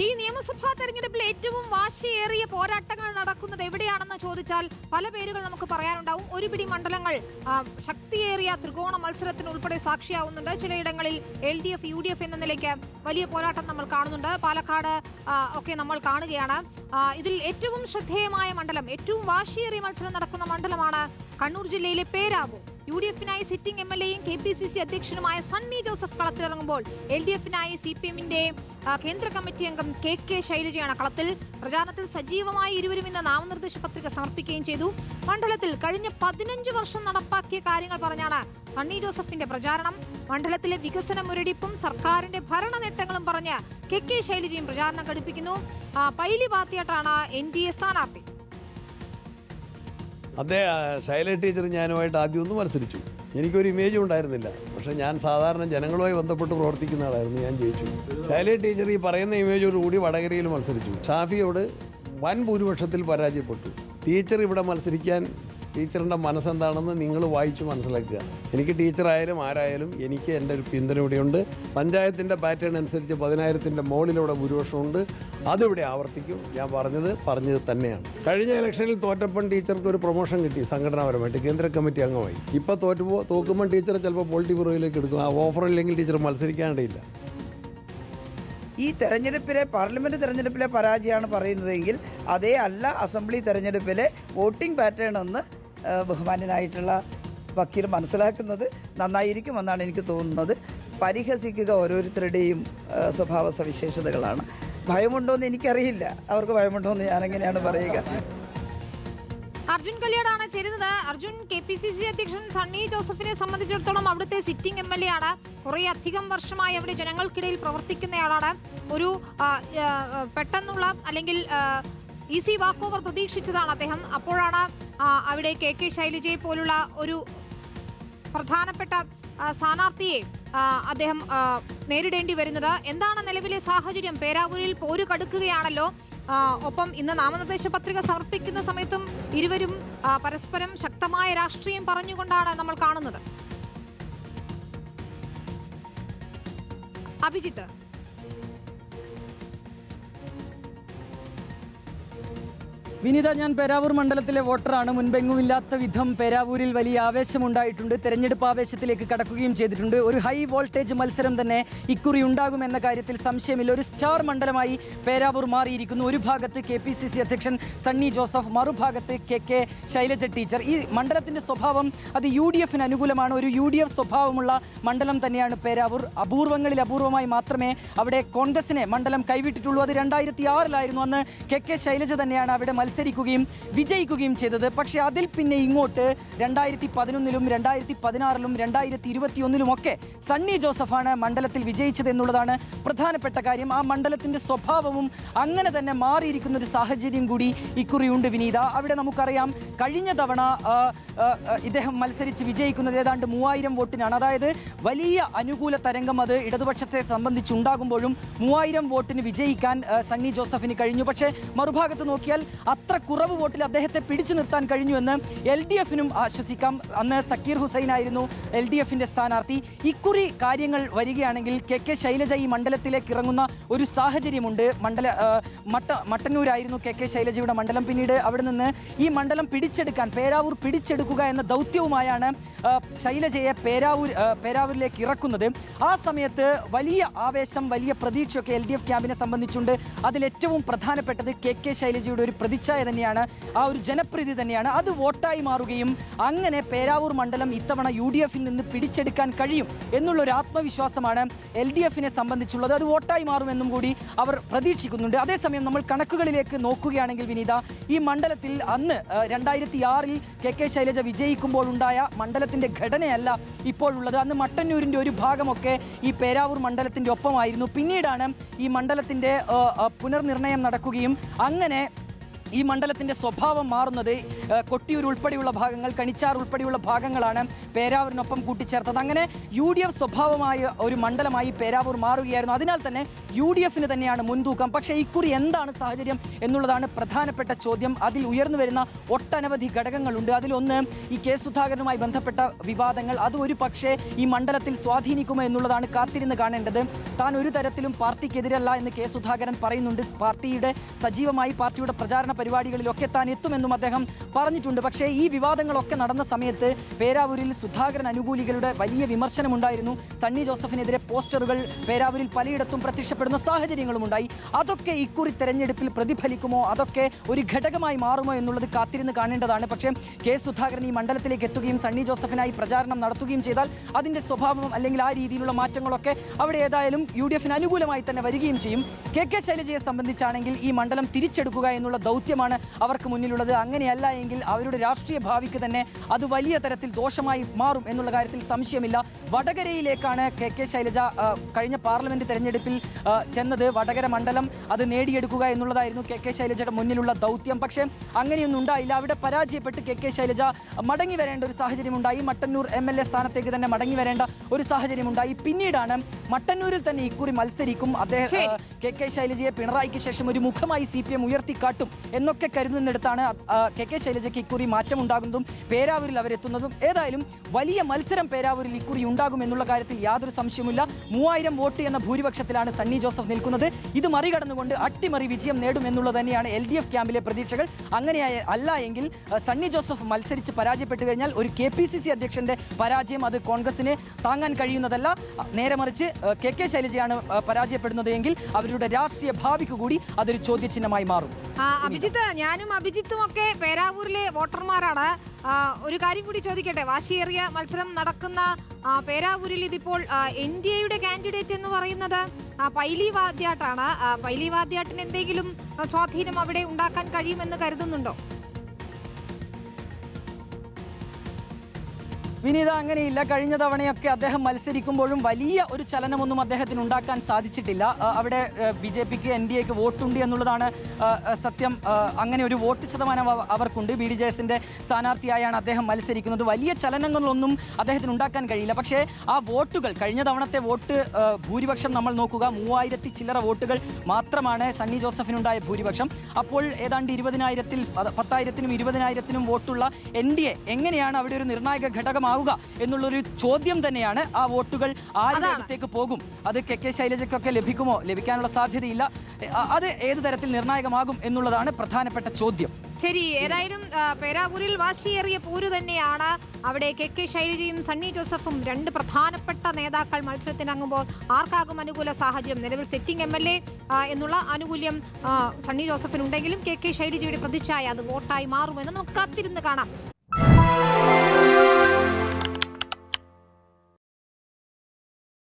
ഈ നിയമസഭാ തെരഞ്ഞെടുപ്പിൽ ഏറ്റവും വാശിയേറിയ പോരാട്ടങ്ങൾ നടക്കുന്നത് എവിടെയാണെന്ന് ചോദിച്ചാൽ പല പേരുകൾ നമുക്ക് പറയാനുണ്ടാവും. ഒരു പിടി മണ്ഡലങ്ങൾ ശക്തിയേറിയ ത്രികോണ മത്സരത്തിന് ഉൾപ്പെടെ സാക്ഷിയാവുന്നുണ്ട്. ചിലയിടങ്ങളിൽ LDF UDF എന്ന നിലയ്ക്ക് വലിയ പോരാട്ടം നമ്മൾ കാണുന്നുണ്ട്. പാലക്കാട് ഒക്കെ നമ്മൾ കാണുകയാണ്. ഇതിൽ ഏറ്റവും ശ്രദ്ധേയമായ മണ്ഡലം, ഏറ്റവും വാശിയേറിയ മത്സരം നടക്കുന്ന മണ്ഡലമാണ് കണ്ണൂർ ജില്ലയിലെ പേരാവൂർ. UDF-നായി സിറ്റിംഗ് MLA-യും KPCC അധ്യക്ഷനുമായ സണ്ണി ജോസഫ് കളത്തിലിറങ്ങുമ്പോൾ LDF-നായി CPM-ന്റെ കേന്ദ്ര കമ്മിറ്റി അംഗം KK ശൈലജയാണ് കളത്തിൽ. പ്രചാരണത്തിൽ സജീവമായി ഇരുവരും ഇന്ന് നാമനിർദ്ദേശ പത്രിക സമർപ്പിക്കുകയും ചെയ്തു. മണ്ഡലത്തിൽ കഴിഞ്ഞ 15 വർഷം നടപ്പാക്കിയ കാര്യങ്ങൾ പറഞ്ഞാണ് സണ്ണി ജോസഫിന്റെ പ്രചാരണം. മണ്ഡലത്തിലെ വികസന മുരടിപ്പും സർക്കാരിന്റെ ഭരണ നേട്ടങ്ങളും പറഞ്ഞ് KK ശൈലജയും പ്രചാരണം ഘടിപ്പിക്കുന്നു. പൈലി പാത്തിയാട്ടാണ് NDA സ്ഥാനാർത്ഥി. ശൈല ടീച്ചർ ഞാനുമായിട്ട് ആദ്യമൊന്നും മത്സരിച്ചു. എനിക്കൊരു ഇമേജും ഉണ്ടായിരുന്നില്ല. പക്ഷേ ഞാൻ സാധാരണ ജനങ്ങളുമായി ബന്ധപ്പെട്ട് പ്രവർത്തിക്കുന്ന ആളായിരുന്നു. ഞാൻ ജയിച്ചു. ശൈല ടീച്ചർ ഈ പറയുന്ന ഇമേജോടുകൂടി വടകരയിൽ മത്സരിച്ചു. ഷാഫിയോട് വൻ ഭൂരിപക്ഷത്തിൽ പരാജയപ്പെട്ടു. ടീച്ചർ ഇവിടെ മത്സരിക്കാൻ ടീച്ചറിൻ്റെ മനസ്സെന്താണെന്ന് നിങ്ങൾ വായിച്ച് മനസ്സിലാക്കുക. എനിക്ക് ടീച്ചറായാലും ആരായാലും എനിക്ക് എൻ്റെ ഒരു പിന്തുണ ഇവിടെയുണ്ട്. പഞ്ചായത്തിൻ്റെ പാറ്റേൺ അനുസരിച്ച് 10,000-ൻ്റെ മുകളിലൂടെ ഭൂരിപക്ഷമുണ്ട്. അതിവിടെ ആവർത്തിക്കും. ഞാൻ പറഞ്ഞത് തന്നെയാണ്. കഴിഞ്ഞ ഇലക്ഷനിൽ തോറ്റപ്പം ടീച്ചർക്ക് ഒരു പ്രൊമോഷൻ കിട്ടി സംഘടനാപരമായിട്ട്, കേന്ദ്ര കമ്മിറ്റി അംഗമായി. ഇപ്പോൾ തോക്കുമ്പോൾ ടീച്ചർ ചിലപ്പോൾ പോളിറ്റി ബ്യൂറോയിലേക്ക് എടുക്കും. ആ ഓഫർ ഇല്ലെങ്കിൽ ടീച്ചർ മത്സരിക്കാനിടയില്ല. ഈ തെരഞ്ഞെടുപ്പിലെ പാർലമെന്റ് തെരഞ്ഞെടുപ്പിലെ പരാജയമാണ് പറയുന്നതെങ്കിൽ അതേ അല്ല അസംബ്ലി തെരഞ്ഞെടുപ്പിലെ വോട്ടിംഗ് പാറ്റേൺ എന്ന് ബഹുമാന്യനായിട്ടുള്ള വക്കീൽ മനസ്സിലാക്കുന്നത് നന്നായിരിക്കുമെന്നാണ് എനിക്ക് തോന്നുന്നത്. പരിഹസിക്കുക ഓരോരുത്തരുടെയും സ്വഭാവ സവിശേഷതകളാണ്. ഭയമുണ്ടോയെന്ന് എനിക്കറിയില്ല. അവർക്ക് ഭയമുണ്ടോയെന്ന് ഞാനെങ്ങനെയാണ് പറയുക? അർജുൻ കല്യാടാണ് ചേരുന്നത്. അർജുൻ, KPCC അധ്യക്ഷൻ സണ്ണി ജോസഫിനെ സംബന്ധിച്ചിടത്തോളം അവിടുത്തെ സിറ്റിംഗ് MLA ആണ്. കുറെ അധികം വർഷമായി അവിടെ ജനങ്ങൾക്കിടയിൽ പ്രവർത്തിക്കുന്നയാളാണ്. ഒരു പെട്ടെന്നുള്ള അല്ലെങ്കിൽ ഈസി വാക്ക് ഓവർ പ്രതീക്ഷിച്ചതാണ് അദ്ദേഹം. അപ്പോഴാണ് അവിടെ KK ശൈലജയെ പോലുള്ള ഒരു പ്രധാനപ്പെട്ട സ്ഥാനാർത്ഥിയെ അദ്ദേഹം നേരിടേണ്ടി വരുന്നത്. എന്താണ് നിലവിലെ സാഹചര്യം? പേരാവൂരിൽ പോരു കടുക്കുകയാണല്ലോ. ഒപ്പം ഇന്ന് നാമനിർദ്ദേശ പത്രിക സമർപ്പിക്കുന്ന സമയത്തും ഇരുവരും പരസ്പരം ശക്തമായ രാഷ്ട്രീയം പറഞ്ഞുകൊണ്ടാണ് നമ്മൾ കാണുന്നത്. അഭിജിത്ത്, വിനീത, ഞാൻ പേരാവൂർ മണ്ഡലത്തിലെ വോട്ടറാണ്. മുൻപെങ്ങുമില്ലാത്ത വിധം പേരാവൂരിൽ വലിയ ആവേശമുണ്ടായിട്ടുണ്ട്. തെരഞ്ഞെടുപ്പ് ആവേശത്തിലേക്ക് കടക്കുകയും ചെയ്തിട്ടുണ്ട്. ഒരു ഹൈ വോൾട്ടേജ് മത്സരം തന്നെ ഇക്കുറി ഉണ്ടാകുമെന്ന കാര്യത്തിൽ സംശയമില്ല. ഒരു സ്റ്റാർ മണ്ഡലമായി പേരാവൂർ മാറിയിരിക്കുന്നു. ഒരു ഭാഗത്ത് KPCC അധ്യക്ഷൻ സണ്ണി ജോസഫ്, മറുഭാഗത്ത് KK ശൈലജ ടീച്ചർ. ഈ മണ്ഡലത്തിന്റെ സ്വഭാവം അത് UDF-ന് അനുകൂലമാണ്. ഒരു UDF സ്വഭാവമുള്ള മണ്ഡലം തന്നെയാണ് പേരാവൂർ. അപൂർവങ്ങളിൽ അപൂർവമായി മാത്രമേ അവിടെ കോൺഗ്രസിനെ മണ്ഡലം കൈവിട്ടിട്ടുള്ളൂ. അത് 2006-ലായിരുന്നു. അന്ന് KK ശൈലജ തന്നെയാണ് അവിടെ മത്സരിക്കുകയും വിജയിക്കുകയും ചെയ്തത്. പക്ഷേ അതിൽ പിന്നെ ഇങ്ങോട്ട് 2011-ലും 2016-ലും 2021-ലും ഒക്കെ സണ്ണി ജോസഫാണ് മണ്ഡലത്തിൽ വിജയിച്ചത് എന്നുള്ളതാണ് പ്രധാനപ്പെട്ട കാര്യം. ആ മണ്ഡലത്തിന്റെ സ്വഭാവവും അങ്ങനെ തന്നെ മാറിയിരിക്കുന്ന ഒരു സാഹചര്യം കൂടി ഇക്കുറിയുണ്ട് വിനീത. അവിടെ നമുക്കറിയാം കഴിഞ്ഞ തവണ ഇദ്ദേഹം മത്സരിച്ച് വിജയിക്കുന്നത് ഏതാണ്ട് 3000 വോട്ടിനാണ്. അതായത് വലിയ അനുകൂല തരംഗം അത് ഇടതുപക്ഷത്തെ സംബന്ധിച്ചുണ്ടാകുമ്പോഴും 3000 വോട്ടിന് വിജയിക്കാൻ സണ്ണി ജോസഫിന് കഴിഞ്ഞു. പക്ഷേ മറുഭാഗത്ത് നോക്കിയാൽ അത്ര കുറവ് വോട്ടിൽ അദ്ദേഹത്തെ പിടിച്ചു നിർത്താൻ കഴിഞ്ഞുവെന്ന് LDF-നും ആശ്വസിക്കാം. അന്ന് സക്കീർ ഹുസൈൻ ആയിരുന്നു LDF-ന്റെ സ്ഥാനാർത്ഥി. ഇക്കുറി കാര്യങ്ങൾ വരികയാണെങ്കിൽ KK ശൈലജ ഈ മണ്ഡലത്തിലേക്ക് ഇറങ്ങുന്ന ഒരു സാഹചര്യമുണ്ട്. മട്ടന്നൂരായിരുന്നു KK ശൈലജയുടെ മണ്ഡലം. പിന്നീട് അവിടെ നിന്ന് ഈ മണ്ഡലം പിടിച്ചെടുക്കാൻ, പേരാവൂർ പിടിച്ചെടുക്കുക എന്ന ദൗത്യവുമായാണ് ശൈലജയെ പേരാവൂരിലേക്ക് ഇറക്കുന്നത്. ആ സമയത്ത് വലിയ ആവേശം, വലിയ പ്രതീക്ഷയൊക്കെ LDF ക്യാമ്പിനെ സംബന്ധിച്ചുണ്ട്. അതിലേറ്റവും പ്രധാനപ്പെട്ടത് KK ശൈലജയുടെ ഒരു പ്രതിച്ഛായ തന്നെയാണ്, ആ ഒരു ജനപ്രീതി തന്നെയാണ്. അത് വോട്ടായി മാറുകയും അങ്ങനെ പേരാവൂർ മണ്ഡലം ഇത്തവണ UDF-ൽ നിന്ന് പിടിച്ചെടുക്കാൻ കഴിയും എന്നുള്ളൊരു ആത്മവിശ്വാസമാണ് LDF-നെ സംബന്ധിച്ചുള്ളത്. അത് വോട്ടായി മാറുമെന്നും കൂടി അവർ പ്രതീക്ഷിക്കുന്നുണ്ട്. അതേസമയം നമ്മൾ കണക്കുകളിലേക്ക് നോക്കുകയാണെങ്കിൽ വിനീത, ഈ മണ്ഡലത്തിൽ അന്ന് 2006-ൽ KK ശൈലജ വിജയിക്കുമ്പോൾ ഉണ്ടായ മണ്ഡലത്തിന്റെ ഘടനയല്ല ഇപ്പോഴുള്ളത്. അന്ന് മട്ടന്നൂരിന്റെ ഒരു ഭാഗമൊക്കെ ഈ പേരാവൂർ മണ്ഡലത്തിന്റെ ഒപ്പമായിരുന്നു. പിന്നീടാണ് ഈ മണ്ഡലത്തിന്റെ പുനർനിർണയം നടക്കുകയും അങ്ങനെ ഈ മണ്ഡലത്തിന്റെ സ്വഭാവം മാറുന്നത് കൊട്ടിയൂർ ഉൾപ്പെടെയുള്ള ഭാഗങ്ങൾ, കണിച്ചാർ ഉൾപ്പെടെയുള്ള ഭാഗങ്ങളാണ് പേരാവൂരിനൊപ്പം കൂട്ടിച്ചേർത്തത്. അങ്ങനെ UDF സ്വഭാവമായ ഒരു മണ്ഡലമായി പേരാവൂർ മാറുകയായിരുന്നു. അതിനാൽ തന്നെ UDFന് തന്നെയാണ് മുൻതൂക്കം. പക്ഷേ ഇക്കുറി എന്താണ് സാഹചര്യം എന്നുള്ളതാണ് പ്രധാനപ്പെട്ട ചോദ്യം. അതിൽ ഉയർന്നു വരുന്ന ഒട്ടനവധി ഘടകങ്ങളുണ്ട്. അതിലൊന്ന് ഈ കെ സുധാകരനുമായി ബന്ധപ്പെട്ട വിവാദങ്ങൾ. അത് ഒരു പക്ഷേ ഈ മണ്ഡലത്തിൽ സ്വാധീനിക്കുമോ എന്നുള്ളതാണ് കാത്തിരുന്ന് കാണേണ്ടത്. താൻ ഒരു തരത്തിലും പാർട്ടിക്കെതിരല്ല എന്ന് കെ സുധാകരൻ പറയുന്നുണ്ട്. സജീവമായി പാർട്ടിയുടെ പ്രചാരണ പരിപാടികളിലൊക്കെ താൻ എത്തുമെന്നും അദ്ദേഹം പറഞ്ഞിട്ടുണ്ട്. പക്ഷേ ഈ വിവാദങ്ങളൊക്കെ നടന്ന സമയത്ത് പേരാവൂരിൽ സുധാകരൻ അനുകൂലികളുടെ വലിയ വിമർശനമുണ്ടായിരുന്നു. സണ്ണി ജോസഫിനെതിരെ പോസ്റ്ററുകൾ പേരാവൂരിൽ പലയിടത്തും പ്രത്യക്ഷപ്പെടുന്ന സാഹചര്യങ്ങളുമുണ്ടായി. അതൊക്കെ ഇക്കുറി തെരഞ്ഞെടുപ്പിൽ പ്രതിഫലിക്കുമോ, അതൊക്കെ ഒരു ഘടകമായി മാറുമോ എന്നുള്ളത് കാത്തിരുന്ന് കാണേണ്ടതാണ്. പക്ഷേ കെ സുധാകരൻ ഈ മണ്ഡലത്തിലേക്ക് എത്തുകയും സണ്ണി ജോസഫിനായി പ്രചാരണം നടത്തുകയും ചെയ്താൽ അതിന്റെ സ്വഭാവം അല്ലെങ്കിൽ ആ രീതിയിലുള്ള മാറ്റങ്ങളൊക്കെ അവിടെ ഏതായാലും UDFന് അനുകൂലമായി തന്നെ വരികയും ചെയ്യും. കെ ശൈലജയെ സംബന്ധിച്ചാണെങ്കിൽ ഈ മണ്ഡലം തിരിച്ചെടുക്കുക എന്നുള്ള ദൗത്യമാണ് അവർക്ക് മുന്നിലുള്ളത്. അങ്ങനെയല്ല എങ്കിൽ അവരുടെ രാഷ്ട്രീയ ഭാവിക്ക് തന്നെ അത് വലിയ തരത്തിൽ ദോഷമായി മാറും എന്നുള്ള കാര്യത്തിൽ സംശയമില്ല. വടകരയിലേക്കാണ് കെ ശൈലജ കഴിഞ്ഞ പാർലമെന്റ് തെരഞ്ഞെടുപ്പിൽ ചെന്നത്. വടകര മണ്ഡലം അത് നേടിയെടുക്കുക എന്നുള്ളതായിരുന്നു കെ ശൈലജയുടെ മുന്നിലുള്ള ദൗത്യം. പക്ഷേ അങ്ങനെയൊന്നും ഉണ്ടായില്ല. അവിടെ പരാജയപ്പെട്ട് കെ ശൈലജ മടങ്ങി വരേണ്ട ഒരു സാഹചര്യം ഉണ്ടായി. മട്ടന്നൂർ MLA സ്ഥാനത്തേക്ക് തന്നെ മടങ്ങി വരേണ്ട ഒരു സാഹചര്യം ഉണ്ടായി. പിന്നീടാണ് മട്ടന്നൂരിൽ തന്നെ ഇക്കുറി മത്സരിക്കും, അദ്ദേഹം കെ ശൈലജയെ പിണറായിക്ക് ശേഷം ഒരു മുഖമായി CPM ഉയർത്തിക്കാട്ടും എന്നൊക്കെ കരുതുന്നിടത്താണ് കെ ശൈലജയ്ക്ക് ഇക്കുറി മാറ്റമുണ്ടാകുന്നതും പേരാവൂരിൽ അവരെത്തുന്നതും. ഏതായാലും വലിയ മത്സരം പേരാവൂരിൽ ഇക്കുറി ഉണ്ടാകും എന്നുള്ള കാര്യത്തിൽ യാതൊരു സംശയമില്ല. 3000 വോട്ട് എന്ന ഭൂരിപക്ഷത്തിലാണ് സണ്ണി ജോസഫ് നിൽക്കുന്നത്. ഇത് മറികടന്നുകൊണ്ട് അട്ടിമറി വിജയം നേടും എന്നുള്ളത് തന്നെയാണ് LDF ക്യാമ്പിലെ പ്രതീക്ഷകൾ. അങ്ങനെയായ അല്ല എങ്കിൽ സണ്ണി ജോസഫ് മത്സരിച്ച് പരാജയപ്പെട്ടു കഴിഞ്ഞാൽ ഒരു KPCC അധ്യക്ഷന്റെ പരാജയം അത് കോൺഗ്രസിന് താങ്ങാൻ കഴിയുന്നതല്ല. നേരെ മറിച്ച് കെ ശൈലജയാണ് പരാജയപ്പെടുന്നത് എങ്കിൽ അവരുടെ രാഷ്ട്രീയ ഭാവിക്ക് കൂടി അതൊരു ചോദ്യചിഹ്നമായി മാറും. അഭിജിത്ത്, ഞാനും അഭിജിത്തും ഒക്കെ പേരാവൂരിലെ വോട്ടർമാരാണ്. ഒരു കാര്യം കൂടി ചോദിക്കട്ടെ. വാശിയേറിയ മത്സരം നടക്കുന്ന പേരാവൂരിൽ ഇതിപ്പോൾ NDAയുടെ കാൻഡിഡേറ്റ് എന്ന് പറയുന്നത് പൈലി വാദ്യാട്ടാണ്. പൈലി വാദ്യാട്ടിന് എന്തെങ്കിലും സ്വാധീനം അവിടെ ഉണ്ടാക്കാൻ കഴിയുമെന്ന് കരുതുന്നുണ്ടോ? വിനീത, അങ്ങനെയില്ല. കഴിഞ്ഞ തവണയൊക്കെ അദ്ദേഹം മത്സരിക്കുമ്പോഴും വലിയ ഒരു ചലനമൊന്നും അദ്ദേഹത്തിന് ഉണ്ടാക്കാൻ സാധിച്ചിട്ടില്ല. അവിടെ BJPക്ക് NDAക്ക് വോട്ടുണ്ട് എന്നുള്ളതാണ് സത്യം. അങ്ങനെ ഒരു വോട്ട് ശതമാനം അവർക്കുണ്ട്. BDJSന്റെ സ്ഥാനാർത്ഥിയായാണ് അദ്ദേഹം മത്സരിക്കുന്നത്. വലിയ ചലനങ്ങളൊന്നും അദ്ദേഹത്തിന് ഉണ്ടാക്കാൻ കഴിയില്ല. പക്ഷേ ആ വോട്ടുകൾ, കഴിഞ്ഞ തവണത്തെ വോട്ട് ഭൂരിപക്ഷം നമ്മൾ നോക്കുക, 3000 ചില്ലറ വോട്ടുകൾ മാത്രമാണ് സണ്ണി ജോസഫിനുണ്ടായ ഭൂരിപക്ഷം. അപ്പോൾ ഏതാണ്ട് 20,000-ൽ 10,000-നും 20,000-നും വോട്ടുള്ള NDA എങ്ങനെയാണ് അവിടെ ഒരു നിർണായക ഘടകമാവുക എന്നുള്ളൊരു ചോദ്യം തന്നെയാണ്. ആ വോട്ടുകൾ ആരുടെ അടുത്തേക്ക് പോകും, അത് കെ ശൈലജയ്ക്കൊക്കെ ലഭിക്കുമോ, ലഭിക്കാനുള്ള സാധ്യതയില്ല. അത് ഏത് തരത്തിൽ നിർണായകമാകും എന്നുള്ളതാണ് പ്രധാനപ്പെട്ട ചോദ്യം. ശരി, ഏതായാലും പേരാവൂരിൽ വാശിയേറിയ പോര് തന്നെയാണ്. അവിടെ കെ ശൈലജയും സണ്ണി ജോസഫും രണ്ട് പ്രധാനപ്പെട്ട നേതാക്കൾ മത്സരത്തിനിറങ്ങുമ്പോൾ ആർക്കാകും അനുകൂല സാഹചര്യം? നിലവിൽ സിറ്റിംഗ് MLA എന്നുള്ള ആനുകൂല്യം സണ്ണി ജോസഫിനുണ്ടെങ്കിലും കെ ശൈലജയുടെ പ്രതിച്ഛായ അത് വോട്ടായി മാറുമെന്ന് നമുക്ക് കാത്തിരുന്ന് കാണാം.